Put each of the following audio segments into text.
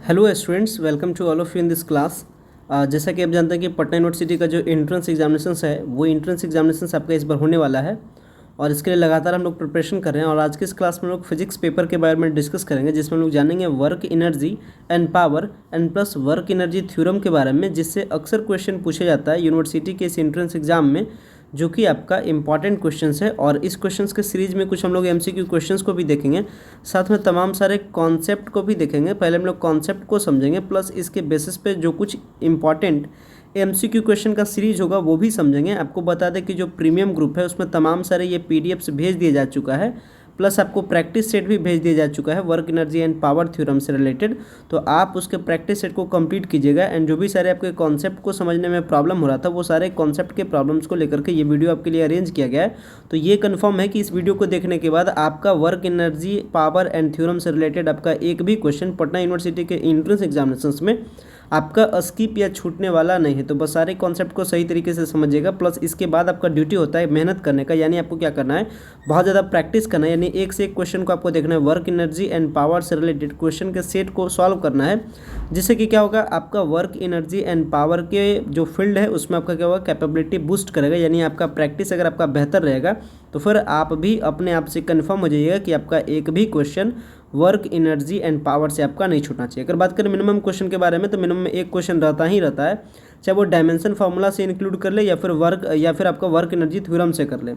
Hello students, welcome to all of you in this class. जैसा कि आप जानते हैं कि पटना यूनिवर्सिटी का जो एंट्रेंस एग्जामिनेशंस है वो एंट्रेंस एग्जामिनेशंस आपका इस बार होने वाला है और इसके लिए लगातार हम लोग प्रिपरेशन कर रहे हैं। और आज की इस क्लास में हम लोग फिजिक्स पेपर के बारे में डिस्कस करेंगे, जिसमें हम लोग जानेंगे work energy and power and plus work energy theorem के बारे में, जिससे अक्सर क्वेश्चन पूछा जाता है यूनिवर्सिटी के इस एंट्रेंस एग्जाम में, जो कि आपका इंपॉर्टेंट क्वेश्चंस है। और इस क्वेश्चंस के सीरीज में कुछ हम लोग एमसीक्यू क्वेश्चंस को भी देखेंगे, साथ में तमाम सारे कॉन्सेप्ट को भी देखेंगे। पहले हम लोग कॉन्सेप्ट को समझेंगे, प्लस इसके बेसिस पे जो कुछ इंपॉर्टेंट एमसीक्यू क्वेश्चन का सीरीज होगा वो भी समझेंगे। आपको बता दें कि जो प्रीमियम ग्रुप है उसमें तमाम सारे ये पीडीएफ्स भेज दिए जा चुका है, प्लस आपको प्रैक्टिस सेट भी भेज दिया जा चुका है work energy and power theorem से रिलेटेड। तो आप उसके प्रैक्टिस सेट को कंप्लीट कीजिएगा एंड जो भी सारे आपके कॉन्सेप्ट को समझने में प्रॉब्लम हो रहा था वो सारे कॉन्सेप्ट के प्रॉब्लम्स को लेकर के ये वीडियो आपके लिए अरेंज किया गया है। तो ये कन्फर्म है कि इस वीडियो को देखने के बाद आपका work energy power and theorem से रिलेटेड आपका एक भी क्वेश्चन पटना यूनिवर्सिटी के एंट्रेंस एग्जामिनेशंस में आपका स्किप या छूटने वाला नहीं है। तो बस सारे कॉन्सेप्ट को सही तरीके से समझिएगा, प्लस इसके बाद आपका ड्यूटी होता है मेहनत करने का, यानी आपको क्या करना है, बहुत ज़्यादा प्रैक्टिस करना है। यानी एक से एक क्वेश्चन को आपको देखना है, वर्क एनर्जी एंड पावर से रिलेटेड क्वेश्चन के सेट को सॉल्व करना है, जिससे कि क्या होगा, आपका वर्क एनर्जी एंड पावर के जो फील्ड है उसमें आपका क्या होगा, कैपेबिलिटी बूस्ट करेगा। यानी आपका प्रैक्टिस अगर आपका बेहतर रहेगा तो फिर आप भी अपने आप से कन्फर्म हो जाइएगा कि आपका एक भी question work energy and power से आपका नहीं छूटना चाहिए। अगर बात करें मिनिमम क्वेश्चन के बारे में, तो मिनिमम एक क्वेश्चन रहता ही रहता है, चाहे वो डायमेंशन फार्मूला से इंक्लूड कर ले या फिर आपका वर्क एनर्जी थ्योरम से कर ले।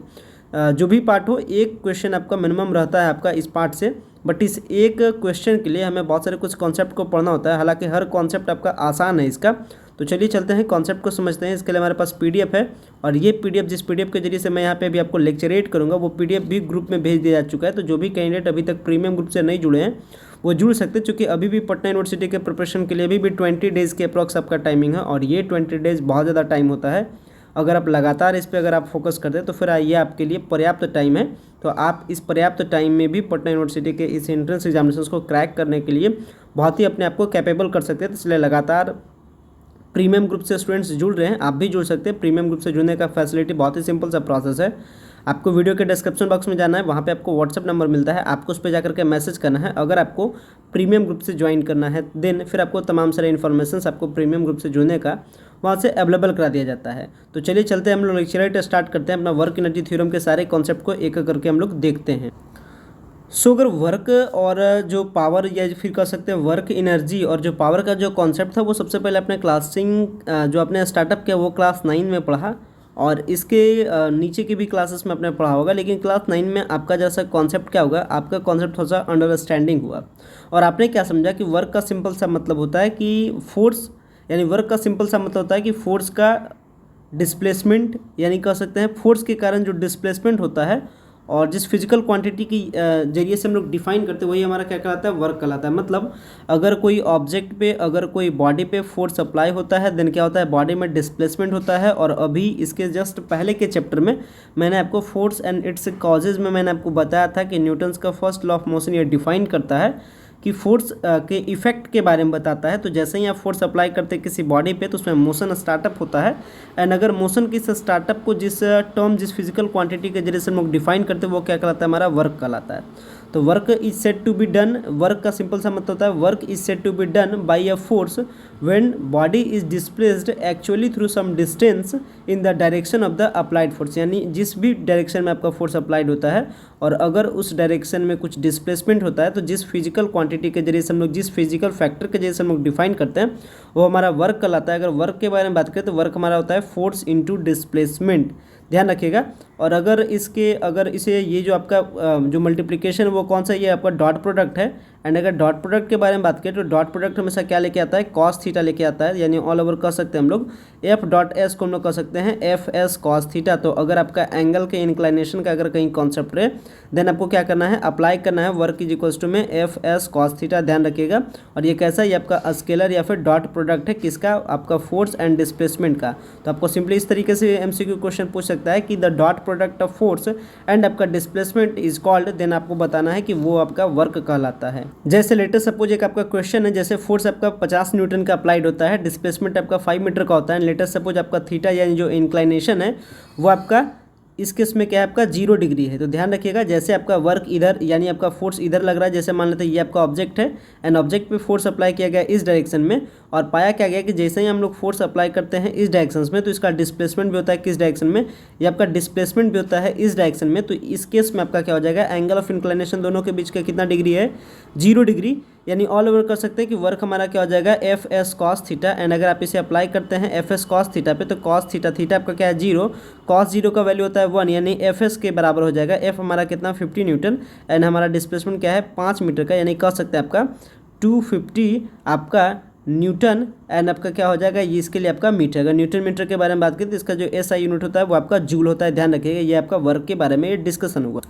जो भी पार्ट हो, एक क्वेश्चन आपका मिनिमम रहता है आपका इस पार्ट से। बट इस एक क्वेश्चन के लिए हमें बहुत सारे कुछ कॉन्सेप्ट को पढ़ना होता है, हालांकि हर कॉन्सेप्ट आपका आसान है इसका। तो चलिए चलते हैं कॉन्सेप्ट को समझते हैं। इसके लिए हमारे पास पीडीएफ है, और ये पीडीएफ जिस पीडीएफ के जरिए से मैं यहाँ पे अभी आपको लेक्चरेट करूँगा वो पीडीएफ भी ग्रुप में भेज दिया जा चुका है। तो जो भी कैंडिडेट अभी तक प्रीमियम ग्रुप से नहीं जुड़े हैं वो जुड़ सकते हैं, क्योंकि अभी भी पटना यूनिवर्सिटी के प्रिपरेशन के लिए अभी भी 20 डेज़ के अप्रॉक्स आपका टाइमिंग है, और ये 20 डेज़ बहुत ज़्यादा टाइम होता है। अगर आप लगातार इस पर अगर आप फोकस करते हैं तो फिर ये आपके लिए पर्याप्त टाइम है। तो आप इस पर्याप्त टाइम में भी पटना यूनिवर्सिटी के इस एंट्रेंस एग्जामिनेशंस को क्रैक करने के लिए बहुत ही अपने आप को कैपेबल कर सकते हैं। तो इसलिए लगातार प्रीमियम ग्रुप से स्टूडेंट्स जुड़ रहे हैं, आप भी जुड़ सकते हैं। प्रीमियम ग्रुप से जुड़ने का फैसिलिटी बहुत ही सिंपल सा प्रोसेस है। आपको वीडियो के डिस्क्रिप्शन बॉक्स में जाना है, वहाँ पे आपको व्हाट्सअप नंबर मिलता है, आपको उस पर जाकर के मैसेज करना है अगर आपको प्रीमियम ग्रुप से ज्वाइन करना है। देन फिर आपको तमाम सारे इन्फॉर्मेशन आपको प्रीमियम ग्रुप से जुड़ने का वहाँ से अवेलेबल करा दिया जाता है। तो चलिए चलते हैं, हम लोग लेक्चर स्टार्ट करते हैं। अपना वर्क एनर्जी थ्योरम के सारे कॉन्सेप्ट को एक एक करके हम लोग देखते हैं। अगर वर्क और जो पावर, या फिर कह सकते हैं वर्क एनर्जी और जो पावर का जो कॉन्सेप्ट था वो सबसे पहले अपने जो आपने स्टार्टअप किया वो क्लास 9 में पढ़ा, और इसके नीचे की भी क्लासेस में आपने पढ़ा होगा। लेकिन क्लास 9 में आपका जैसा कॉन्सेप्ट क्या होगा, आपका कॉन्सेप्ट थोड़ा सा अंडरस्टैंडिंग हुआ, और आपने क्या समझा कि वर्क का सिंपल सा मतलब होता है कि फोर्स, यानी वर्क का सिंपल सा मतलब होता है कि फोर्स का डिस्प्लेसमेंट, यानी कह सकते हैं फोर्स के कारण जो डिस्प्लेसमेंट होता है, और जिस फिजिकल क्वांटिटी की जरिए से हम लोग डिफाइन करते हैं वही हमारा क्या कहलाता है, वर्क कहलाता है। मतलब अगर कोई ऑब्जेक्ट पे, अगर कोई बॉडी पे फोर्स अप्लाई होता है, देन क्या होता है, बॉडी में डिस्प्लेसमेंट होता है। और अभी इसके जस्ट पहले के चैप्टर में मैंने आपको फोर्स एंड इट्स कॉजेज में मैंने आपको बताया था कि न्यूटन्स का फर्स्ट लॉ ऑफ मोशन ये डिफाइन करता है कि फोर्स के इफेक्ट के बारे में बताता है। तो जैसे ही आप फोर्स अप्लाई करते हैं किसी बॉडी पे तो उसमें मोशन स्टार्टअप होता है, एंड अगर मोशन की स्टार्टअप को जिस फिजिकल क्वांटिटी के जरिए से हम लोग डिफाइन करते हैं वो क्या कहलाता है, हमारा वर्क कहलाता है। तो work is said to be done, work का सिंपल सा मतलब होता है work is said to be done by a force when body is displaced actually through some distance in the direction of the applied force. यानी जिस भी direction में आपका फोर्स अप्लाइड होता है और अगर उस डायरेक्शन में कुछ डिस्प्लेसमेंट होता है, तो जिस फिजिकल क्वांटिटी के जरिए से हम लोग, जिस फिजिकल फैक्टर के जरिए से हम लोग डिफाइन करते हैं वो हमारा वर्क कहलाता है। अगर वर्क के बारे में बात करें तो वर्क हमारा होता है फोर्स इंटू डिस्प्लेसमेंट, ध्यान रखिएगा। और अगर इसे ये जो आपका जो मल्टीप्लिकेशन वो कौन सा, ये आपका डॉट प्रोडक्ट है। एंड अगर डॉट प्रोडक्ट के बारे में बात करें तो डॉट प्रोडक्ट हमेशा क्या लेके आता है, कॉस थीटा लेके आता है। यानी ऑल ओवर कह सकते हैं हम लोग एफ डॉट एस को हम लोग कह सकते हैं एफ एस कॉस थीटा। तो अगर आपका एंगल के इंक्लाइनेशन का अगर कहीं कॉन्सेप्ट है, देन आपको क्या करना है, अप्लाई करना है वर्क इज इक्वल्स टू में एफ एस कॉस थीटा, ध्यान रखिएगा। और ये कैसा, ये आपका स्केलर या फिर डॉट प्रोडक्ट है किसका, आपका फोर्स एंड डिस्प्लेसमेंट का। तो आपको सिंपली इस तरीके से एमसीक्यू क्वेश्चन पूछ सकता है कि the dot product of force and आपका डिस्प्लेसमेंट इज कॉल्ड, देन आपको बताना है कि वो आपका वर्क कहलाता है। जैसे लेटेस्ट सपोज एक आपका क्वेश्चन है, जैसे फोर्स आपका 50 न्यूटन का अप्लाइड होता है, डिस्प्लेसमेंट आपका 5 मीटर का होता है। लेटेस्ट सपोज आपका थीटा यानी जो इंक्लाइनेशन है वो आपका इस केस में क्या है आपका 0 डिग्री है। तो ध्यान रखिएगा, जैसे आपका वर्क इधर यानी आपका फोर्स इधर लग रहा है, जैसे मान लेते हैं ये आपका ऑब्जेक्ट है एंड ऑब्जेक्ट पे फोर्स अप्लाई किया गया इस डायरेक्शन में, और पाया क्या गया कि जैसे ही हम लोग फोर्स अप्लाई करते हैं इस डायरेक्शन में तो इसका डिस्प्लेसमेंट भी होता है किस डायरेक्शन में, ये आपका डिस्प्लेसमेंट भी होता है इस डायरेक्शन में। तो इस केस में आपका क्या हो जाएगा, एंगल ऑफ इंक्लिनेशन दोनों के बीच का कितना डिग्री है, 0 डिग्री। यानी ऑल ओवर कर सकते हैं कि वर्क हमारा क्या हो जाएगा, F S cos theta. And अगर आप इसे अप्लाई करते हैं एफ एस कॉस थीटा पे, तो कॉस थीटा, थीटा आपका क्या है 0, कॉस 0 का वैल्यू होता है 1, यानी एफ एस के बराबर हो जाएगा। एफ हमारा कितना 50 न्यूटन एंड हमारा डिस्प्लेसमेंट क्या है 5 मीटर का, यानी कह सकते हैं आपका 250 आपका न्यूटन एंड आपका क्या हो जाएगा, ये इसके लिए आपका मीटर। अगर न्यूटन मीटर के बारे में बात करें तो इसका जो एसआई यूनिट होता है वो आपका जूल होता है। ध्यान रखिएगा, ये आपका वर्क के बारे में डिस्कशन होगा।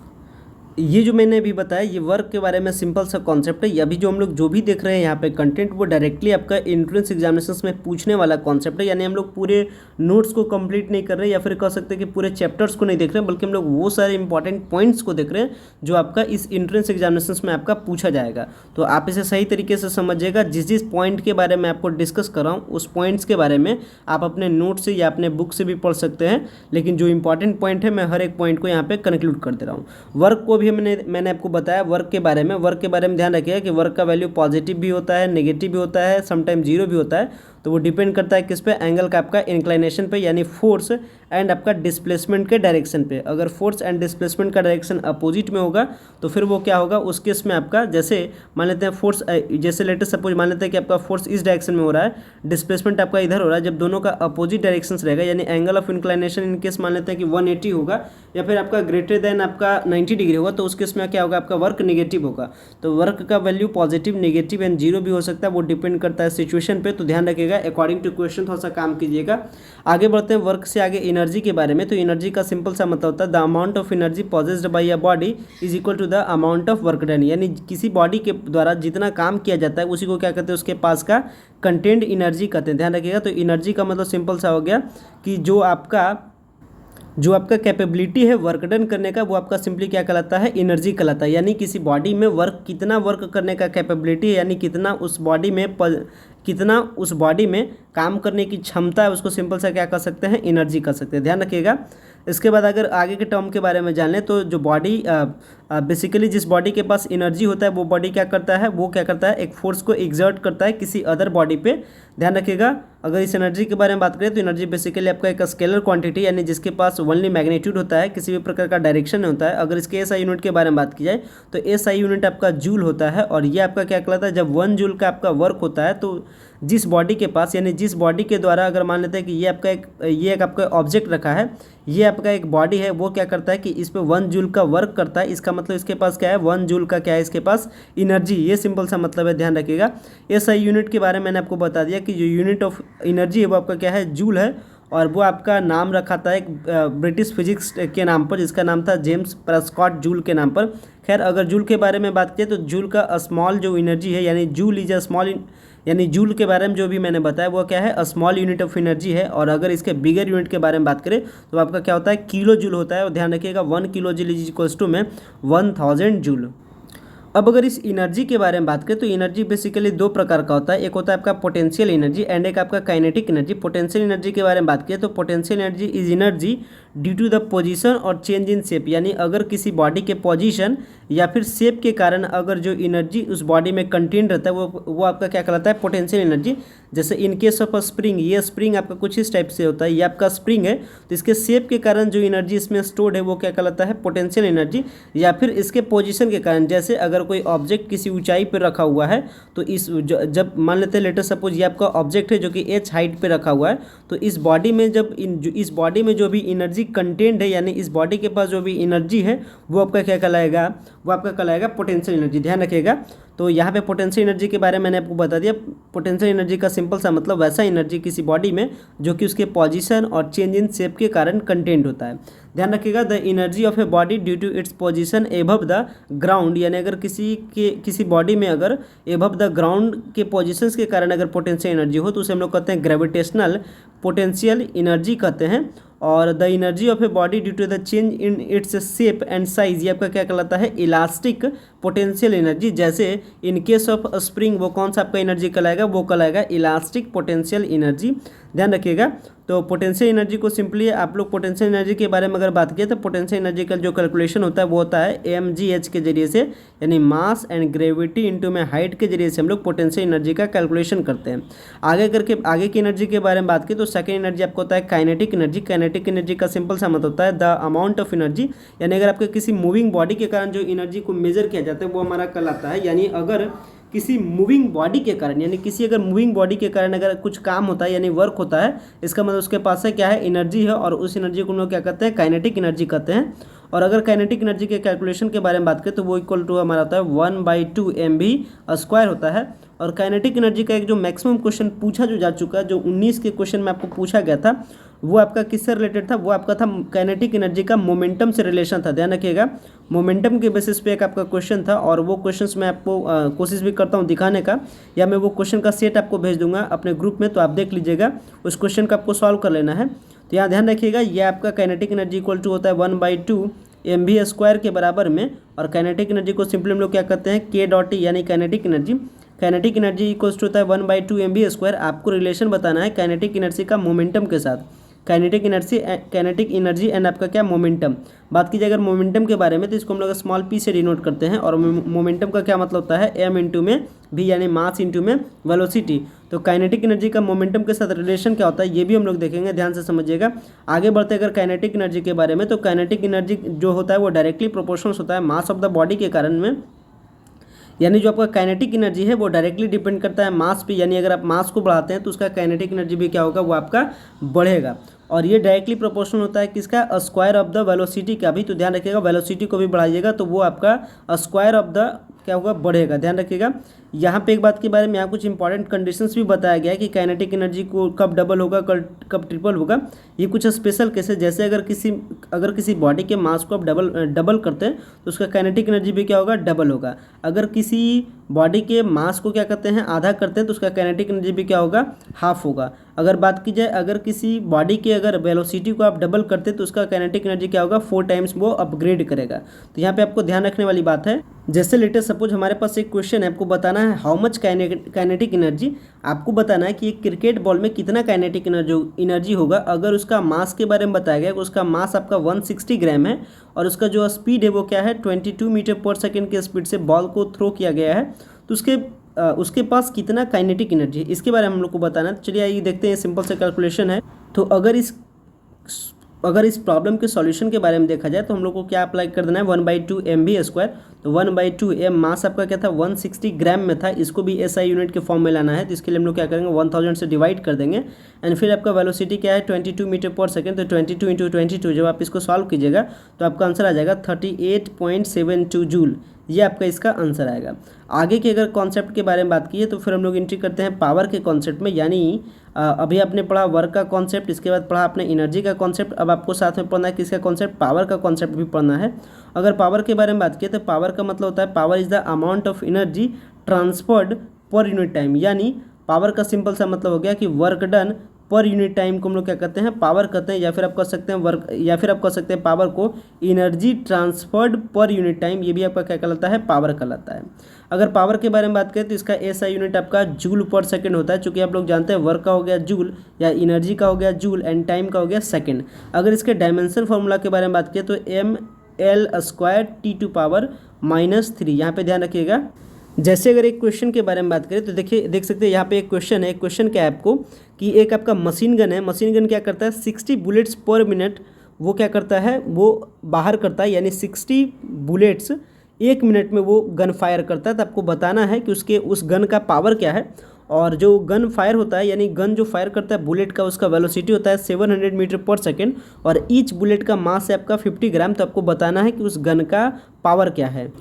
ये जो मैंने अभी बताया ये वर्क के बारे में सिंपल सा कॉन्सेप्ट है। अभी जो हम लोग जो भी देख रहे हैं यहाँ पे कंटेंट, वो डायरेक्टली आपका एंट्रेंस एग्जामिनेशंस में पूछने वाला कॉन्सेप्ट है। यानी हम लोग पूरे नोट्स को कंप्लीट नहीं कर रहे या फिर कह सकते हैं कि पूरे चैप्टर्स को नहीं देख रहे हैं, बल्कि हम लोग वो सारे इंपॉर्टेंट पॉइंट्स को देख रहे हैं जो आपका इस एंट्रेंस एग्जामिनेशंस में आपका पूछा जाएगा। तो आप इसे सही तरीके से समझिएगा। जिस जिस पॉइंट के बारे में आपको डिस्कस कर रहा हूँ उस पॉइंट्स के बारे में आप अपने नोट से या अपने बुक से भी पढ़ सकते हैं, लेकिन जो इंपॉर्टेंट पॉइंट है मैं हर एक पॉइंट को यहाँ पे कंक्लूड कर दे रहा हूँ। वर्क को भी मैंने आपको बताया वर्क के बारे में। वर्क के बारे में ध्यान रखिएगा कि वर्क का वैल्यू पॉजिटिव भी होता है, नेगेटिव भी होता है, समटाइम 0 भी होता है। तो वो डिपेंड करता है किस पे, एंगल का आपका इंक्लाइनेशन पे, यानी फोर्स एंड आपका डिस्प्लेसमेंट के डायरेक्शन पे। अगर फोर्स एंड डिस्प्लेसमेंट का डायरेक्शन अपोजिट में होगा तो फिर वो क्या होगा, उस केस में आपका जैसे मान लेते हैं फोर्स, जैसे लेटेस्ट सपोज मान लेते हैं कि आपका फोर्स इस डायरेक्शन में हो रहा है, डिस्प्लेसमेंट आपका इधर हो रहा है। जब दोनों का अपोजिट डायरेक्शन रहेगा यानी angle of inclination in case मान लेते हैं कि 180 होगा या फिर आपका ग्रेटर देन आपका 90 डिग्री होगा, तो उस केस में क्या होगा, आपका वर्क नेगेटिव होगा। तो वर्क का वैल्यू पॉजिटिव, नेगेटिव एंड 0 भी हो सकता है, वो डिपेंड करता है सिचुएशन पे। तो ध्यान रखिएगा, अकॉर्डिंग टू क्वेश्चन थोड़ा सा काम कीजिएगा। आगे बढ़ते हैं वर्क से आगे एनर्जी के बारे में। तो एनर्जी का सिंपल सा मतलब होता है the amount of energy possessed by a body is equal to the amount of work done. यानी किसी बॉडी के द्वारा जितना काम किया जाता है उसी को क्या कहते हैं, उसके पास का कंटेंट एनर्जी कहते हैं। ध्यान रखिएगा। तो एनर्जी का मतलब सिंपल सा हो गया कि जो आपका कैपेबिलिटी है वर्क डन करने का, वो आपका सिंपली क्या कहलाता है, एनर्जी कहलाता है। यानी किसी बॉडी में कितना वर्क करने का कैपेबिलिटी है, यानी कितना उस बॉडी में काम करने की क्षमता है, उसको सिंपल सा क्या कर सकते हैं, एनर्जी कर सकते हैं। ध्यान रखिएगा। इसके बाद अगर आगे के टर्म के बारे में जान लें तो जो बॉडी बेसिकली जिस बॉडी के पास एनर्जी होता है वो बॉडी क्या करता है, एक फोर्स को एग्जर्ट करता है किसी अदर बॉडी पे। ध्यान रखिएगा। अगर इस एनर्जी के बारे में बात करें तो एनर्जी बेसिकली आपका एक स्केलर क्वांटिटी, यानी जिसके पास ओनली मैग्नीट्यूड होता है, किसी भी प्रकार का डायरेक्शन नहीं होता है। अगर इसके एसआई यूनिट के बारे में बात की जाए तो एसआई यूनिट आपका जूल होता है, और ये आपका क्या कहलाता है, जब 1 जूल का आपका वर्क होता है तो जिस बॉडी के पास, यानी जिस बॉडी के द्वारा अगर मान लेते हैं कि ये एक आपका ऑब्जेक्ट रखा है, ये आपका एक बॉडी है, वो क्या करता है कि इस पे 1 जूल का वर्क करता है। इसका मतलब इसके पास क्या है, 1 जूल का क्या है, इसके पास एनर्जी। ये सिंपल सा मतलब है। ध्यान रखिएगा। एसआई यूनिट के बारे में मैंने आपको बता दिया कि जो यूनिट ऑफ एनर्जी है वो आपका क्या है, जूल है, और वो आपका नाम रखा था एक ब्रिटिश फिजिक्स के नाम पर, जिसका नाम था जेम्स प्रेस्कॉट जूल के नाम पर। खैर, अगर जूल के बारे में बात करें तो जूल का स्मॉल जो एनर्जी है, यानी जूल इज अ स्मॉल, यानी जूल के बारे में जो भी मैंने बताया वो क्या है, स्मॉल यूनिट ऑफ एनर्जी है। और अगर इसके बिगर यूनिट के बारे में बात करें तो आपका क्या होता है, किलो जूल होता है। और ध्यान रखिएगा 1 kilo joule is equals to में 1000 जूल। अब अगर इस एनर्जी के बारे में बात करें तो एनर्जी बेसिकली 2 प्रकार का होता है। एक होता है आपका पोटेंशियल एनर्जी एंड एक आपका काइनेटिक एनर्जी। पोटेंशियल एनर्जी के बारे में बात करें तो potential energy is energy due to the position और चेंज इन शेप। यानी अगर किसी बॉडी के पोजीशन या फिर शेप के कारण अगर जो एनर्जी उस बॉडी में कंटेन रहता है वो आपका क्या कहलाता है, पोटेंशियल एनर्जी। जैसे in case of a spring, ये स्प्रिंग आपका कुछ इस टाइप से होता है, ये आपका स्प्रिंग है, तो इसके शेप के कारण जो एनर्जी इसमें स्टोर्ड है वो क्या कहलाता है, पोटेंशियल एनर्जी। या फिर इसके पोजीशन के कारण, जैसे अगर कोई ऑब्जेक्ट किसी ऊंचाई पर रखा हुआ है तो जब मान लेते हैं लेटर सपोज ये आपका ऑब्जेक्ट है जो कि h हाइट पे रखा हुआ है, तो इस बॉडी में इस बॉडी में जो भी एनर्जी कंटेंट है, यानी इस बॉडी के पास जो भी एनर्जी है वो आपका क्या कहलाएगा, वो आपका कहलाएगा पोटेंशियल एनर्जी। ध्यान रखिएगा। तो यहाँ पे पोटेंशियल एनर्जी के बारे में मैंने आपको बता दिया। पोटेंशियल एनर्जी का सिंपल सा मतलब वैसा एनर्जी किसी बॉडी में जो कि उसके पोजीशन और चेंज इन शेप के कारण कंटेंट होता है। ध्यान रखिएगा। The energy of a body due to its position above the ground, यानी अगर किसी बॉडी में अगर एबव द ग्राउंड के पोजीशंस के कारण अगर पोटेंशियल एनर्जी हो तो उसे हम लोग कहते हैं ग्रेविटेशनल पोटेंशियल एनर्जी कहते हैं। और the energy of a body due to the change in its shape and size, ये आपका क्या कहलाता है, इलास्टिक पोटेंशियल एनर्जी। जैसे इन केस ऑफ स्प्रिंग वो कौन सा आपका एनर्जी कहलाएगा, वो कहलाएगा इलास्टिक पोटेंशियल एनर्जी। ध्यान रखिएगा। तो पोटेंशियल एनर्जी को सिंपली आप लोग पोटेंशियल एनर्जी के बारे में अगर बात किए तो पोटेंशियल एनर्जी का जो कैलकुलेशन होता है वो होता है mgh के जरिए से, यानी मास एंड ग्रेविटी इंटू में हाइट के जरिए से हम लोग पोटेंशियल एनर्जी का कैलकुलेशन करते हैं। आगे की एनर्जी के बारे में बात की तो सेकेंड एनर्जी आपको होता है काइनेटिक एनर्जी। काइनेटिक एनर्जी का सिंपल सा मतलब होता है द अमाउंट ऑफ एनर्जी, यानी अगर आपके किसी मूविंग बॉडी के कारण जो एनर्जी को मेजर किया जाता है वो हमारा कहलाता है। यानी अगर किसी मूविंग बॉडी के कारण, यानी किसी अगर मूविंग बॉडी के कारण अगर कुछ काम होता है यानी वर्क होता है, इसका मतलब उसके पास है क्या है, एनर्जी है, और उस एनर्जी को हम लोग क्या कहते हैं, काइनेटिक एनर्जी कहते हैं। और अगर काइनेटिक एनर्जी के कैलकुलेशन के बारे में बात करें तो वो इक्वल टू हमारा होता है 1/2 mv² होता है। और काइनेटिक एनर्जी का एक जो मैक्सिमम क्वेश्चन पूछा जो जा चुका है, जो 19 के क्वेश्चन में आपको पूछा गया था, वो आपका किससे रिलेटेड था, वो आपका था काइनेटिक एनर्जी का मोमेंटम से रिलेशन था। ध्यान रखिएगा, मोमेंटम के बेसिस पे एक आपका क्वेश्चन था, और वो क्वेश्चंस मैं आपको कोशिश भी करता हूँ दिखाने का, या मैं वो क्वेश्चन का सेट आपको भेज दूंगा अपने ग्रुप में, तो आप देख लीजिएगा, उस क्वेश्चन का आपको सॉल्व कर लेना है। तो यहाँ ध्यान रखिएगा, ये आपका काइनेटिक एनर्जी इक्वल टू होता है 1/2 mv² के बराबर में। और काइनेटिक एनर्जी को सिंपली हम लोग क्या कहते हैं, k.E, यानी kinetic energy. Kinetic energy equals to होता है 1/2 mv²। आपको रिलेशन बताना है काइनेटिक एनर्जी का मोमेंटम के साथ, काइनेटिक एनर्जी एंड आपका क्या, मोमेंटम। बात कीजिए अगर मोमेंटम के बारे में तो इसको हम लोग स्मॉल p से डिनोट करते हैं, और मोमेंटम का क्या मतलब होता है, m इंटू में v, यानी मास इंटू में वेलोसिटी। तो काइनेटिक एनर्जी का मोमेंटम के साथ रिलेशन क्या होता है ये भी हम लोग देखेंगे, ध्यान से समझिएगा। आगे बढ़ते अगर काइनेटिक एनर्जी के बारे में, तो काइनेटिक एनर्जी जो होता है वो डायरेक्टली प्रोपोर्शनल होता है मास ऑफ द बॉडी के कारण में, यानी जो आपका काइनेटिक एनर्जी है वो डायरेक्टली डिपेंड करता है मास पे, यानी अगर आप मास को बढ़ाते हैं तो उसका काइनेटिक एनर्जी भी क्या होगा, वो आपका बढ़ेगा। और ये डायरेक्टली प्रोपोर्शनल होता है किसका, स्क्वायर ऑफ द वेलोसिटी का भी। तो ध्यान रखिएगा, वेलोसिटी को भी बढ़ाइएगा तो वो आपका स्क्वायर ऑफ द क्या होगा, बढ़ेगा। ध्यान रखिएगा, यहाँ पे एक बात के बारे में यहाँ कुछ इंपॉर्टेंट कंडीशंस भी बताया गया है कि काइनेटिक एनर्जी को कब डबल होगा, कब ट्रिपल होगा। ये कुछ स्पेशल केस है, जैसे अगर किसी बॉडी के मास को आप डबल करते हैं तो उसका काइनेटिक एनर्जी भी क्या होगा, डबल होगा। अगर किसी बॉडी के मास को क्या करते हैं, आधा करते हैं तो उसका काइनेटिक एनर्जी भी क्या होगा, हाफ होगा। अगर बात की जाए अगर किसी बॉडी के अगर वेलोसिटी को आप डबल करते हैं तो उसका काइनेटिक एनर्जी क्या होगा, 4 टाइम्स वो अपग्रेड करेगा। तो यहाँ पे आपको ध्यान रखने वाली बात है, जैसे लेटेस्ट सपोज हमारे पास एक क्वेश्चन है, आपको बताना है हाउ मच काइनेटिक एनर्जी। आपको बताना है कि एक क्रिकेट बॉल में कितना काइनेटिक एनर्जी होगा। अगर उसका मास के बारे में बताया गया, उसका मास आपका 160 ग्राम है, और उसका जो स्पीड है वो क्या है, 22 मीटर पर सेकेंड के स्पीड से बॉल को थ्रो किया गया है, तो उसके पास कितना काइनेटिक एनर्जी है, इसके बारे में हम लोग को बताना है। चलिए आइए देखते हैं, सिंपल से कैलकुलेशन है। तो अगर इस प्रॉब्लम के सॉल्यूशन के बारे में देखा जाए तो हम लोग को क्या अप्लाई कर देना है, 1/2 mv²। तो 1/2 m मास आपका क्या था, 160 ग्राम में था, इसको भी SI यूनिट के फॉर्म में लाना है। तो इसके लिए हम लोग क्या करेंगे, 1000 से डिवाइड कर देंगे, एंड फिर आपका वेलोसिटी क्या है, 22 मीटर पर सेकेंड। तो 22 इंटू 22 जब आप इसको सॉल्व कीजिएगा तो आपका आंसर आ जाएगा 38.72 जूल। ये आपका इसका आंसर आएगा। आगे के अगर कॉन्सेप्ट के बारे में बात की है तो फिर हम लोग एंट्री करते हैं पावर के कॉन्सेप्ट में, यानी अभी आपने पढ़ा वर्क का कॉन्सेप्ट, इसके बाद पढ़ा आपने एनर्जी का कॉन्सेप्ट, अब आपको साथ में पढ़ना है किसका कॉन्सेप्ट, पावर का कॉन्सेप्ट भी पढ़ना है। अगर पावर के बारे में बात की तो पावर का मतलब होता है power is the amount of energy transferred per unit time, यानी पावर का सिंपल सा मतलब हो गया कि work done per unit time को हम लोग क्या कहते हैं, पावर कहते हैं, या फिर आप कह सकते हैं वर्क, या फिर आप कह सकते हैं पावर को energy transferred per unit time, ये भी आपका क्या कहलाता है, पावर कहलाता है। अगर पावर के बारे में बात करें तो इसका SI यूनिट आपका जूल पर सेकंड होता है, चूँकि आप लोग जानते हैं वर्क का हो गया जूल, या एनर्जी का हो गया जूल, एंड टाइम का हो गया सेकेंड। अगर इसके डायमेंशन फार्मूला के बारे में बात करें तो ml² T⁻⁻3, यहाँ पे ध्यान रखिएगा। जैसे अगर एक क्वेश्चन के बारे में बात करें तो देखिए, देख सकते हैं यहाँ पे एक क्वेश्चन है। क्वेश्चन क्या है आपको कि एक आपका मशीन गन है, मशीन गन क्या करता है, 60 बुलेट्स पर मिनट वो क्या करता है, वो बाहर करता है, यानी 60 बुलेट्स 1 मिनट में वो गन फायर करता है। तो आपको बताना है कि उसके उस गन का पावर क्या है, और जो गन फायर होता है, यानी गन जो फायर करता है बुलेट का, उसका वेलोसिटी होता है 700 मीटर पर सेकेंड, और ईच बुलेट का मास है आपका 50 ग्राम। तो आपको बताना है कि उस गन का पावर क्या है।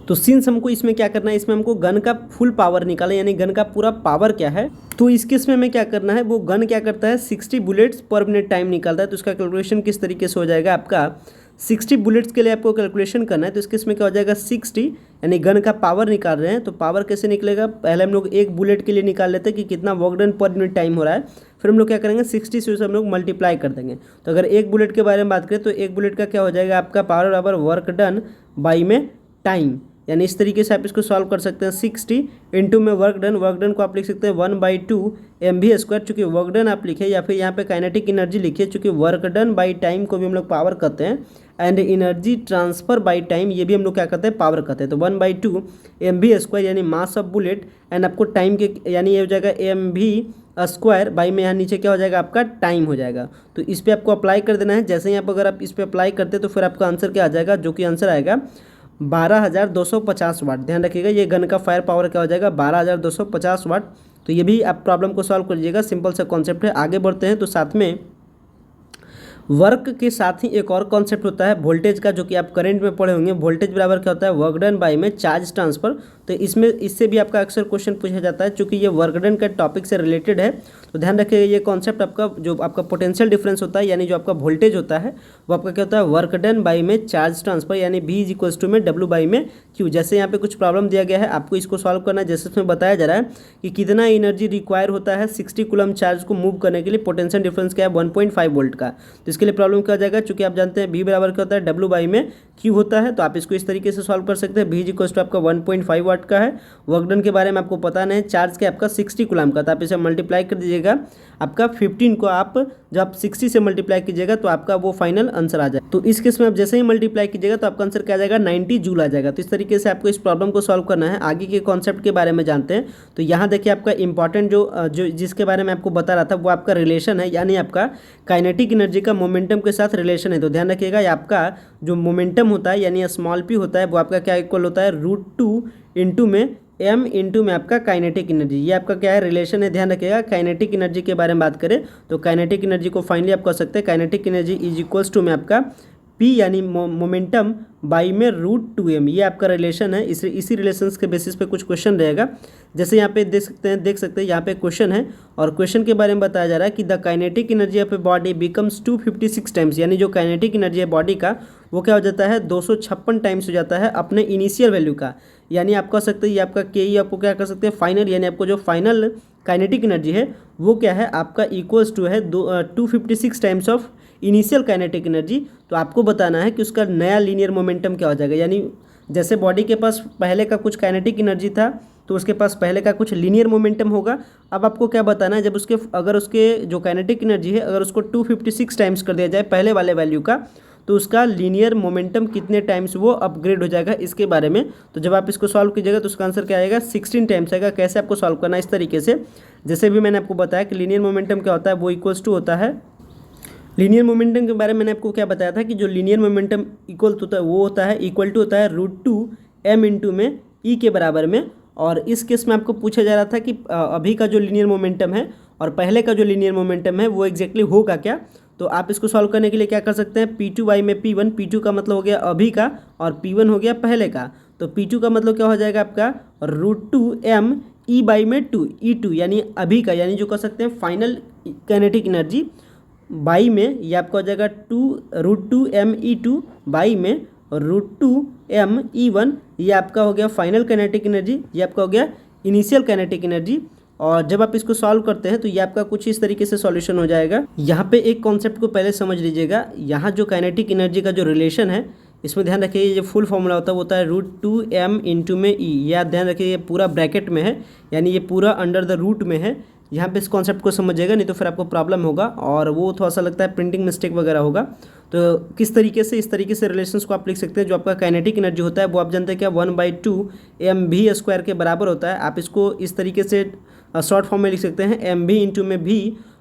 तो सिंस हमको इसमें क्या करना है, इसमें हमको गन का फुल पावर निकालें, यानी गन का पूरा पावर क्या है। तो इस केस में हमें क्या करना है, वो गन क्या करता है, 60 बुलेट्स पर मिनट टाइम निकालता है। तो उसका कैलकुलेशन किस तरीके से हो जाएगा, आपका 60 बुलेट्स के लिए आपको कैलकुलेशन करना है। तो इस केस में क्या हो जाएगा, 60 यानी गन का पावर निकाल रहे हैं, तो पावर कैसे निकलेगा, पहले हम लोग एक बुलेट के लिए निकाल लेते हैं कि कितना वर्क डन पर मिनट टाइम हो रहा है, फिर हम लोग क्या करेंगे 60 से उसे हम लोग मल्टीप्लाई कर देंगे। तो अगर एक बुलेट के बारे में बात करें तो एक बुलेट का क्या हो जाएगा, आपका पावर बराबर वर्क डन बाई में टाइम, यानी इस तरीके से आप इसको सॉल्व कर सकते हैं। 60 इंटू में वर्क डन को आप लिख सकते हैं 1/2 mv², चूँकि वर्क डन आप लिखे या फिर यहाँ पे काइनेटिक एनर्जी लिखिए, चूँकि वर्क डन बाई टाइम को भी हम लोग पावर कहते हैं and energy transfer by time ये भी हम लोग क्या कहते हैं, पावर कहते हैं। तो 1/2 mv² यानी मास ऑफ बुलेट एंड आपको टाइम के यानी ये हो जाएगा mv² बाई में यहाँ नीचे क्या हो जाएगा आपका टाइम हो जाएगा। तो इस पर आपको अप्लाई कर देना है। जैसे ही आप अगर आप इस पर अप्लाई करते हैं तो फिर आपका आंसर क्या आ जाएगा, जो कि आंसर आएगा 12,250 वाट। ध्यान रखिएगा ये गन का फायर पावर क्या हो जाएगा, 12,250 वाट। तो ये भी आप प्रॉब्लम को सॉल्व कर लीजिएगा, सिंपल सा कॉन्सेप्ट है। आगे बढ़ते हैं तो साथ में वर्क के साथ ही एक और कॉन्सेप्ट होता है वोल्टेज का, जो कि आप करंट में पढ़े होंगे। वोल्टेज बराबर क्या होता है, वर्क डन बाई में चार्ज ट्रांसफर। तो इससे भी आपका अक्सर क्वेश्चन पूछा जाता है, चूंकि ये वर्क डन का टॉपिक से रिलेटेड है। तो ध्यान रखिएगा ये कॉन्सेप्ट आपका जो आपका पोटेंशियल डिफरेंस होता है, यानी जो आपका वोल्टेज होता है वो आपका क्या होता है, वर्क डन बाई में चार्ज ट्रांसफर, यानी V = में W बाई में Q। जैसे यहाँ पे कुछ प्रॉब्लम दिया गया है, आपको इसको सॉल्व करना है। जैसे इसमें बताया जा रहा है कि कितना एनर्जी रिक्वायर होता है 60 कूलम चार्ज को मूव करने के लिए, पोटेंशियल डिफरेंस क्या है 1.5 वोल्ट का। तो इसके लिए प्रॉब्लम क्या हो जाएगा, चूंकि आप जानते हैं V बराबर क्या होता है, W बाई में Q होता है। तो आप इसको इस तरीके से सॉल्व कर सकते हैं। V = आपका 1.5 वाट का है। वर्क डन के बारे में आपको पता नहीं, चार्ज के आपका 60 कूलम का, तो आप इसे मल्टीप्लाई कर दीजिएगा। आपका 15 को आप जब आप 60 से मल्टीप्लाई कीजिएगा तो आपका वो फाइनल आंसर आ जाए। तो इस केस में आप जैसे ही मल्टीप्लाई कीजिएगा तो आपका आंसर क्या आ जाएगा, 90 जूल आ जाएगा। तो इस तरीके से आपको इस प्रॉब्लम को सॉल्व करना है। आगे के कॉन्सेप्ट के बारे में जानते हैं। तो यहाँ देखिए आपका इंपॉर्टेंट जो जिसके बारे में आपको बता रहा था वो आपका रिलेशन है, यानी आपका काइनेटिक एनर्जी का मोमेंटम के साथ रिलेशन है। तो ध्यान रखिएगा आपका जो मोमेंटम होता है यानी स्मॉल p होता है वो आपका क्या इक्वल होता है, √2 इंटू में m इंटू में आपका काइनेटिक एनर्जी। ये आपका क्या है, रिलेशन है। ध्यान रखिएगा काइनेटिक एनर्जी के बारे में बात करें तो काइनेटिक एनर्जी को फाइनली आप कर सकते हैं, काइनेटिक एनर्जी = में आपका P यानी मोमेंटम बाई में √2m। ये आपका रिलेशन है। इसी रिलेशंस के बेसिस पे कुछ क्वेश्चन रहेगा। जैसे यहाँ पे देख सकते हैं यहाँ पे क्वेश्चन है और क्वेश्चन के बारे में बताया जा रहा है कि the kinetic energy of a body becomes 256 times, यानी जो काइनेटिक एनर्जी है बॉडी का वो क्या हो जाता है, 256 टाइम्स हो जाता है अपने इनिशियल वैल्यू का। यानी आप कह सकते हैं ये आपका के आपको क्या कर सकते हैं, फाइनल, यानी आपको जो फाइनल काइनेटिक एनर्जी है वो क्या है आपका इक्वल्स टू है 256 times of initial kinetic energy. तो आपको बताना है कि उसका नया लीनियर मोमेंटम क्या हो जाएगा। यानी जैसे बॉडी के पास पहले का कुछ काइनेटिक एनर्जी था तो उसके पास पहले का कुछ लीनियर मोमेंटम होगा। अब आपको क्या बताना है, जब अगर उसके जो काइनेटिक एनर्जी है अगर उसको 256 टाइम्स कर दिया जाए पहले वाले वैल्यू का, तो उसका लीनियर मोमेंटम कितने टाइम्स वो अपग्रेड हो जाएगा, इसके बारे में। तो जब आप इसको सॉल्व कीजिएगा तो उसका आंसर क्या आएगा, 16 टाइम्स आएगा। कैसे आपको सॉल्व करना है, इस तरीके से। जैसे भी मैंने आपको बताया कि लीनियर मोमेंटम क्या होता है, वो = होता है, लीनियर मोमेंटम के बारे में मैंने आपको क्या बताया था कि जो लीनियर मोमेंटम होता है वो होता है होता है √2m इंटू में E के बराबर में। और इस केस में आपको पूछा जा रहा था कि अभी का जो लीनियर मोमेंटम है और पहले का जो लीनियर मोमेंटम है वो एग्जैक्टली होगा क्या। तो आप इसको सॉल्व करने के लिए क्या कर सकते हैं, P2 बाई में P1, P2 का मतलब हो गया अभी का और P1 हो गया पहले का। तो P2 का मतलब क्या हो जाएगा आपका √2m E बाई में 2 E2 यानी अभी का, यानी जो कर सकते हैं फाइनल काइनेटिक एनर्जी बाई में, ये आपका हो जाएगा √2m E2 बाई में √2m E1। ये आपका हो गया फाइनल काइनेटिक एनर्जी, ये आपका हो गया इनिशियल काइनेटिक एनर्जी। और जब आप इसको सॉल्व करते हैं तो ये आपका कुछ इस तरीके से सॉल्यूशन हो जाएगा। यहाँ पे एक कॉन्सेप्ट को पहले समझ लीजिएगा। यहाँ जो काइनेटिक एनर्जी का जो रिलेशन है इसमें ध्यान रखिए ये फुल फॉर्मूला होता है √2m इंटू में E। ये आप ध्यान रखिए ये पूरा ब्रैकेट में है, यानी ये पूरा अंडर द रूट में है। यहाँ पे इस कॉन्सेप्ट को समझिएगा, नहीं तो फिर आपको प्रॉब्लम होगा और वो थोड़ा सा लगता है प्रिंटिंग मिस्टेक वगैरह होगा। तो किस तरीके से, इस तरीके से रिलेशंस को आप लिख सकते हैं। जो आपका काइनेटिक एनर्जी होता है वो आप जानते हैं क्या 1/2 mv² के बराबर होता है। आप इसको इस तरीके से शॉर्ट फॉर्म में लिख सकते हैं mv इंटू में v।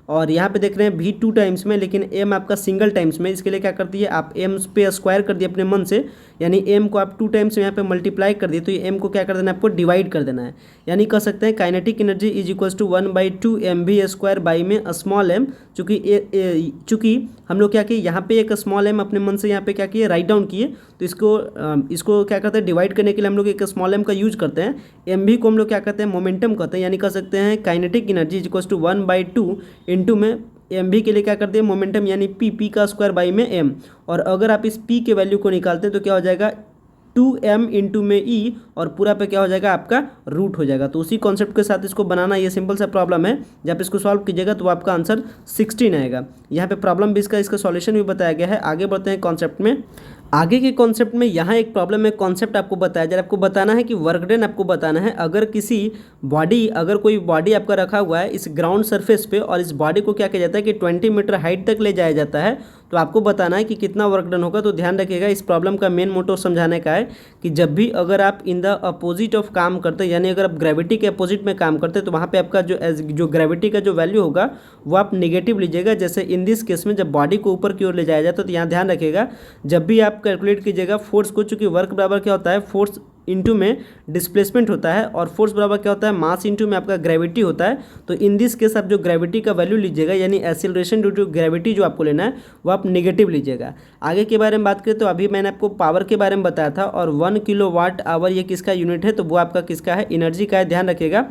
और यहाँ पे देख रहे हैं v 2 टाइम्स में, लेकिन m आपका सिंगल टाइम्स में। इसके लिए क्या करती है आप m पे स्क्वायर कर दिए अपने मन से, यानी m को आप 2 टाइम्स में यहाँ पे मल्टीप्लाई कर दिए, तो ये m को क्या कर देना है आपको डिवाइड कर देना है। यानी कह सकते हैं काइनेटिक एनर्जी = 1/2 mv² बाई में स्मॉल m। चूँकि हम लोग क्या किए यहाँ पे एक स्मॉल m अपने मन से यहाँ पे क्या किए राइट डाउन किए, तो इसको क्या करते हैं डिवाइड करने के लिए हम लोग एक स्मॉल m का यूज करते हैं। mv को हम लोग क्या कहते हैं मोमेंटम कहते हैं, यानी कह सकते हैं काइनेटिक एनर्जी = 1/2 इंटू में mv के लिए क्या करते हैं मोमेंटम, यानी p का स्क्वायर बाई में m। और अगर आप इस p के वैल्यू को निकालते हैं तो क्या हो जाएगा 2m इंटू में E और पूरा पे क्या हो जाएगा आपका रूट हो जाएगा। तो उसी कॉन्सेप्ट के साथ इसको बनाना, ये सिंपल सा प्रॉब्लम है। जब आप इसको सॉल्व कीजिएगा तो आपका आंसर 16 आएगा। यहाँ पे प्रॉब्लम भी इसका सॉल्यूशन भी बताया गया है। आगे बढ़ते हैं कॉन्सेप्ट में। आगे के कॉन्सेप्ट में यहाँ एक प्रॉब्लम है, कॉन्सेप्ट आपको बताया जा रहा है, आपको बताना है कि वर्क डन आपको बताना है। अगर कोई बॉडी आपका रखा हुआ है इस ग्राउंड सरफेस पे और इस बॉडी को क्या किया जाता है कि 20 मीटर हाइट तक ले जाया जाता है, तो आपको बताना है कि कितना वर्क डन होगा। तो ध्यान रखिएगा, इस प्रॉब्लम का मेन मोटिव समझाने का है कि जब भी अगर आप इन द अपोजिट ऑफ काम करते हैं, यानी अगर आप ग्रेविटी के अपोजिट में काम करते हैं, तो वहाँ पे आपका जो ग्रेविटी का जो वैल्यू होगा वो आप नेगेटिव लीजिएगा। जैसे इन दिस केस में जब बॉडी को ऊपर की ओर ले जाया जाए, तो यहाँ ध्यान रखिएगा जब भी आप कैलकुलेट कीजिएगा फोर्स को, चूंकि वर्क बराबर क्या होता है, फोर्स इंटू में डिस्प्लेसमेंट होता है, और फोर्स बराबर क्या होता है, मास इंटू में आपका ग्रेविटी होता है। तो इन दिस केस आप जो ग्रेविटी का वैल्यू लीजिएगा, यानी एक्सीलरेशन ड्यू टू ग्रेविटी जो आपको लेना है वो आप नेगेटिव लीजिएगा। आगे के बारे में बात करें तो अभी मैंने आपको पावर के बारे में बताया था, और 1 किलो वाट आवर ये किसका यूनिट है, तो वो आपका किसका है, एनर्जी का है। ध्यान रखिएगा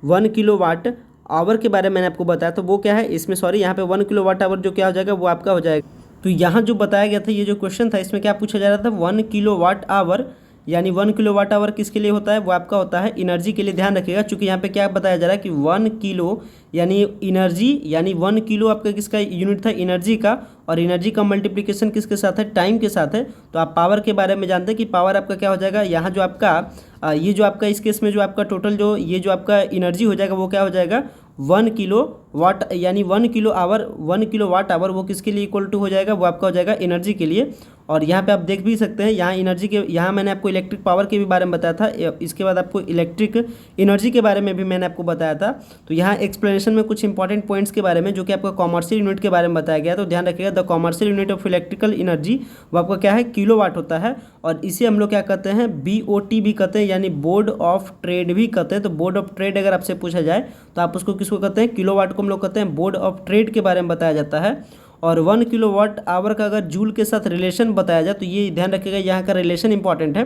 1 किलो वाट आवर के बारे में मैंने आपको बताया, तो वो क्या है इसमें, सॉरी यहाँ पे 1 किलो वाट आवर जो क्या हो जाएगा वो आपका हो जाएगा। तो यहाँ जो बताया गया था, ये जो क्वेश्चन था इसमें क्या पूछा जा रहा था, 1 किलो वाट आवर, यानी 1 किलो वाट आवर किसके लिए होता है, वो आपका होता है एनर्जी के लिए। ध्यान रखिएगा चूंकि यहाँ पे क्या बताया जा रहा है कि 1 किलो यानी एनर्जी, यानी 1 किलो आपका किसका यूनिट था, एनर्जी का, और एनर्जी का मल्टीप्लिकेशन किसके साथ है, टाइम के साथ है। तो आप पावर के बारे में जानते हैं कि पावर आपका क्या हो जाएगा, यहाँ जो आपका ये जो आपका इस केस में जो आपका टोटल जो ये जो आपका एनर्जी हो जाएगा वो क्या हो जाएगा 1 किलो वाट, यानी 1 kilo hour, 1 kilo watt hour वो किसके लिए इक्वल टू हो जाएगा, वो आपका हो जाएगा एनर्जी के लिए। और यहाँ पे आप देख भी सकते हैं, यहाँ एनर्जी के, यहाँ मैंने आपको इलेक्ट्रिक पावर के भी बारे में बताया था, इसके बाद आपको इलेक्ट्रिक एनर्जी के बारे में भी मैंने आपको बताया था। तो यहाँ एक्सप्लेनेशन में कुछ इंपॉर्टेंट पॉइंट्स के बारे में जो कि आपका कॉमर्शियल यूनिट के बारे में बताया गया। तो ध्यान रखिएगा the commercial unit of electrical energy वो आपका क्या है, किलो वाट होता है, और इसे हम लोग क्या कहते हैं, BOT भी कहते हैं, यानी बोर्ड ऑफ ट्रेड भी कहते हैं। तो बोर्ड ऑफ ट्रेड अगर आपसे पूछा जाए तो आप उसको किसको कहते हैं, किलो वाट को हम लोग कहते हैं, बोर्ड ऑफ ट्रेड के बारे में बताया जाता है। और 1 किलो वाट आवर का अगर जूल के साथ रिलेशन बताया जाए, तो ये ध्यान रखिएगा यहाँ का रिलेशन इंपॉर्टेंट है।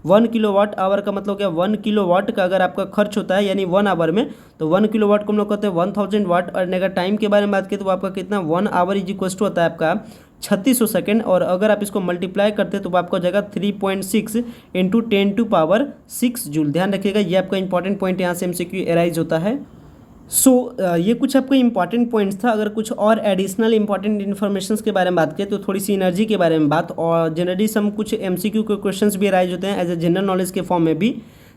1 किलो वाट आवर का मतलब क्या, 1 किलो वाट का अगर आपका खर्च होता है यानी 1 आवर में, तो 1 किलो वाट को हम लोग कहते हैं 1000 वाट। और अगर टाइम के बारे में बात करें तो आपका कितना, 1 आवर इज इक्वल टू होता है आपका 3600 सेकेंड, और अगर आप इसको मल्टीप्लाई करते हैं तो आपका हो जाएगा 3.6 इंटू 10⁻6 जूल। ध्यान रखिएगा ये आपका इंपॉर्टेंट पॉइंट यहाँ से MCQ एराइज होता है। ये कुछ आपको इंपॉर्टेंट पॉइंट्स था। अगर कुछ और एडिशनल इंपॉर्टेंट इन्फॉर्मेशंस के बारे में बात करें तो थोड़ी सी एनर्जी के बारे में बात, और जनरली सम कुछ MCQ के क्वेश्चंस भी अराइज होते हैं एज ए जनरल नॉलेज के फॉर्म में भी,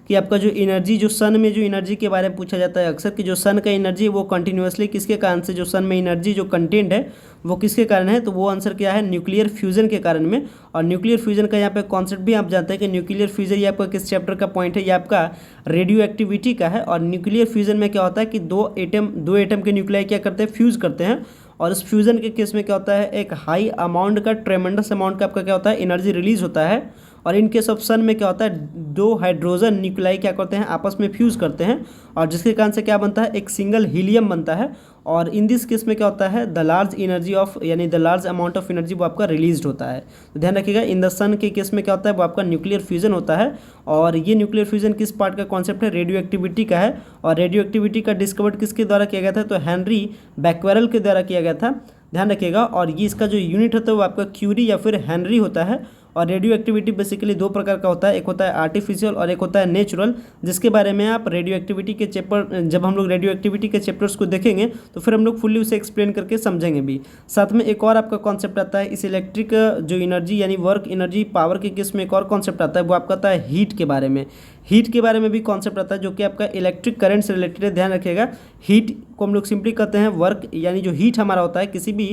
कि आपका जो एनर्जी, जो सन में जो एनर्जी के बारे में पूछा जाता है अक्सर, कि जो सन का एनर्जी वो कंटिन्यूसली किसके कारण से, जो सन में एनर्जी जो कंटेंट है वो किसके कारण है, तो वो आंसर क्या है, न्यूक्लियर फ्यूजन के कारण में। और न्यूक्लियर फ्यूजन का यहाँ पे कॉन्सेप्ट भी आप जानते हैं कि न्यूक्लियर फ्यूजन ये आपका किस चैप्टर का पॉइंट है, ये आपका रेडियो एक्टिविटी का है। और न्यूक्लियर फ्यूजन में क्या होता है कि दो एटम के न्यूक्लियाई क्या करते हैं, फ्यूज़ करते हैं, और इस फ्यूजन के केस में क्या होता है, एक हाई अमाउंट का, ट्रेमेंडस अमाउंट का आपका क्या होता है, एनर्जी रिलीज होता है। और इन केस ऑफ सन में क्या होता है, दो हाइड्रोजन न्यूक्लियाई क्या करते हैं, आपस में फ्यूज़ करते हैं, और जिसके कारण से क्या बनता है, एक सिंगल हीलियम बनता है। और इन दिस केस में क्या होता है, द लार्ज एनर्जी ऑफ, यानी the large amount of energy वो आपका रिलीज होता है। तो ध्यान रखिएगा इन द सन के केस में क्या होता है, वो आपका न्यूक्लियर फ्यूजन होता है। और ये न्यूक्लियर फ्यूजन किस पार्ट का कॉन्सेप्ट है, रेडियो एक्टिविटी का है। और रेडियो एक्टिविटी का डिस्कवर्ड किसके द्वारा किया गया था, तो हेनरी बैक्वेरल के द्वारा किया गया था। ध्यान रखिएगा। और ये इसका जो यूनिट होता है वो आपका क्यूरी या फिर हेनरी होता है। और रेडियो एक्टिविटी बेसिकली दो प्रकार का होता है, एक होता है आर्टिफिशियल और एक होता है नेचुरल, जिसके बारे में आप रेडियो एक्टिविटी के चैप्टर, जब हम लोग रेडियो एक्टिविटी के चैप्टर्स को देखेंगे तो फिर हम लोग फुल्ली उसे एक्सप्लेन करके समझेंगे भी। साथ में एक और आपका कॉन्सेप्ट आता है इस इलेक्ट्रिक जो एनर्जी यानी वर्क एनर्जी पावर के केस में, एक और कॉन्सेप्ट आता है वो आपका आता है हीट के बारे में। हीट के बारे में भी कॉन्सेप्ट आता है जो कि आपका इलेक्ट्रिक करंट से रिलेटेड है। ध्यान रखिएगा हीट को हम लोग सिंपली कहते हैं वर्क, यानी जो हीट हमारा होता है किसी भी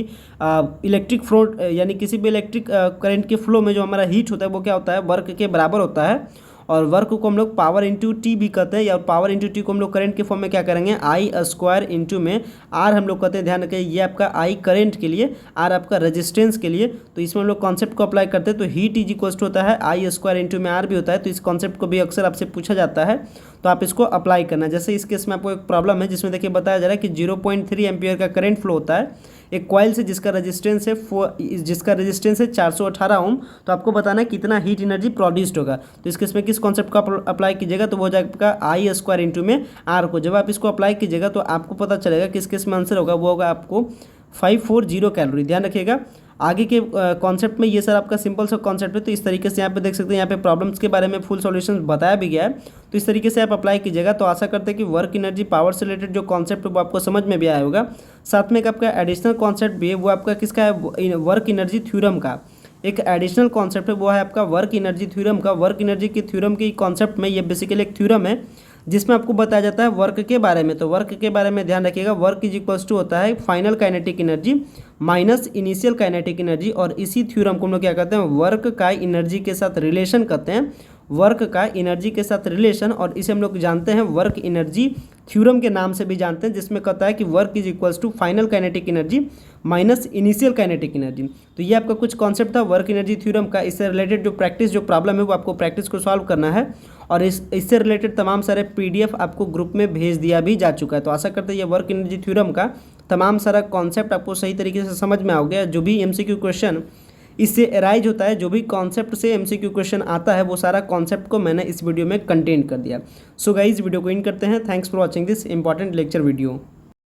इलेक्ट्रिक फ्लो, यानी किसी भी इलेक्ट्रिक करंट के फ्लो में जो हमारा हीट होता है वो क्या होता है, वर्क के बराबर होता है। और वर्क को हम लोग पावर इंटू टी भी कहते हैं, या पावर इंटू टी को हम लोग करंट के फॉर्म में क्या करेंगे, आई स्क्वायर इंटू में आर हम लोग कहते हैं। ध्यान रखिए ये आपका आई करंट के लिए, आर आपका रेजिस्टेंस के लिए। तो इसमें हम लोग कॉन्सेप्ट को अप्लाई करते हैं तो हीट इज इक्वल टू होता है आई स्क्वायर इंटू में आर भी होता है। तो इस कॉन्सेप्ट को भी अक्सर आपसे पूछा जाता है, तो आप इसको अप्लाई करना। जैसे इस केस में आपको एक प्रॉब्लम है जिसमें देखिए बताया जा रहा है कि 0.3 एम्पियर का करंट फ्लो होता है एक कॉइल से जिसका रेजिस्टेंस है 418 ओम। तो आपको बताना है कितना हीट एनर्जी प्रोड्यूस्ड होगा। तो इस केस में किस कॉन्सेप्ट का अप्लाई कीजिएगा, तो वो हो जाएगा आई स्क्वायर इंटू में आर को। जब आप इसको अप्लाई कीजिएगा तो आपको पता चलेगा किस केस में आंसर होगा, वो होगा आपको 540 कैलोरी। ध्यान रखिएगा आगे के कॉन्सेप्ट में ये सर आपका सिंपल सा कॉन्सेप्ट है। तो इस तरीके से यहाँ पे देख सकते हैं, यहाँ पे प्रॉब्लम्स के बारे में फुल सॉल्यूशन बताया भी गया है। तो इस तरीके से आप अप्लाई कीजिएगा। तो आशा करते हैं कि वर्क एनर्जी पावर से रिलेटेड जो कॉन्सेप्ट है वो आपको समझ में भी आया होगा। साथ में एक आपका एडिशनल कॉन्सेप्ट भी है, वो आपका किसका है, वर्क एनर्जी थ्योरम का। एक एडिशनल कॉन्सेप्ट है, वो है आपका वर्क एनर्जी थ्योरम का। वर्क एनर्जी की थ्योरम के कॉन्सेप्ट में ये बेसिकली एक थ्योरम है जिसमें आपको बताया जाता है वर्क के बारे में। तो वर्क के बारे में ध्यान रखिएगा, वर्क इज इक्वल्स टू होता है final kinetic energy minus initial kinetic energy. और इसी थ्योरम को हम लोग क्या कहते हैं, वर्क का एनर्जी के साथ रिलेशन कहते हैं, वर्क का एनर्जी के साथ रिलेशन। और इसे हम लोग जानते हैं वर्क एनर्जी थ्योरम के नाम से भी जानते हैं, जिसमें कहता है कि work is equals to final kinetic energy minus initial kinetic energy. तो ये आपका कुछ कॉन्सेप्ट था वर्क एनर्जी थ्योरम का। इससे रिलेटेड जो प्रैक्टिस जो प्रॉब्लम है वो आपको प्रैक्टिस को सॉल्व करना है, और इससे रिलेटेड तमाम सारे पीडीएफ आपको ग्रुप में भेज दिया भी जा चुका है। तो आशा करते हैं ये वर्क एनर्जी थ्योरम का तमाम सारा कॉन्सेप्ट आपको सही तरीके से समझ में आ गया। जो भी एमसीक्यू क्वेश्चन इससे अराइज होता है, जो भी कॉन्सेप्ट से एमसीक्यू क्वेश्चन आता है, वो सारा कॉन्सेप्ट को मैंने इस वीडियो में कंटेन कर दिया। सो गाइस वीडियो को इन करते हैं। Thanks for watching this important lecture video.